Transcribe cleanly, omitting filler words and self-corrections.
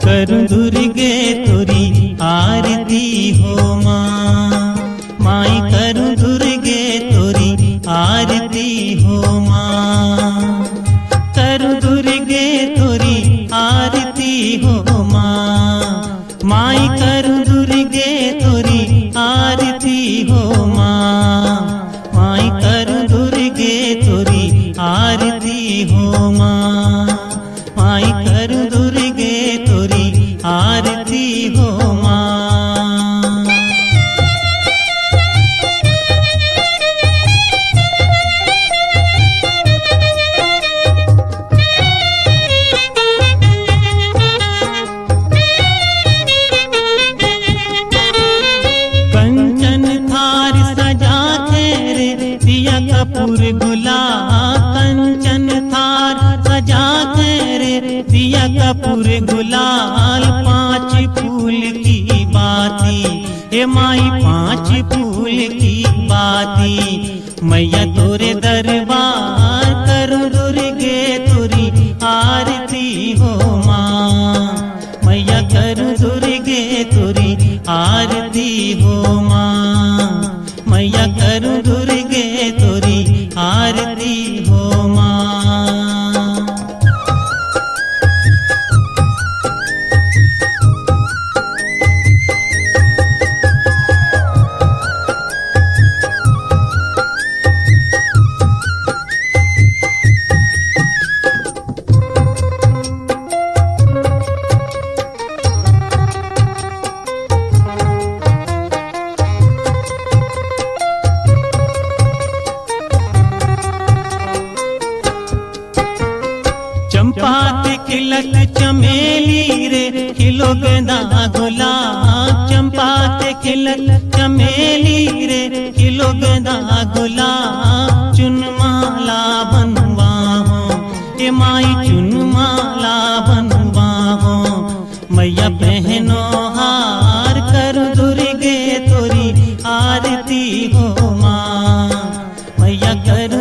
करूं दुर्गे तोरी आरती हो माँ। माई करूं दुर्गे तोरी आरती हो माँ। करूं दुर्गे तोरी आरती हो माँ। माई करूं दुर्गे तोरी आरती हो माँ। माई करूं दुर्गे तोरी आरती हो माँ। माई करूं दुर्गे तोरी आरती हो माँ। कंचन थार सजा के रे दिया कपूर गुलाल। कंचन थार सजा के रे दिया कपूर गुलाल। 5 फूल की बाती हे माई 5 फूल की बाती। मैया तोरे दरबार करूं दुर्गे तोरी आरती हो माँ। मैया करूं दुर्गे तोरी आरती हो माँ। मैया करूं दुर्गे तोरी आरती हो माँ। चंपा ते खिलक चमेली रे खिलो गेंदा गुलाब। चंपा ते खिलक चमेली रे खिलो गेंदा गुलाब। चुनमाला बनवाहो ए माई चुनमाला बनवाहो। मैया पहनो हार करूं दुर्गे तोरी आरती हो माँ। मैया करूं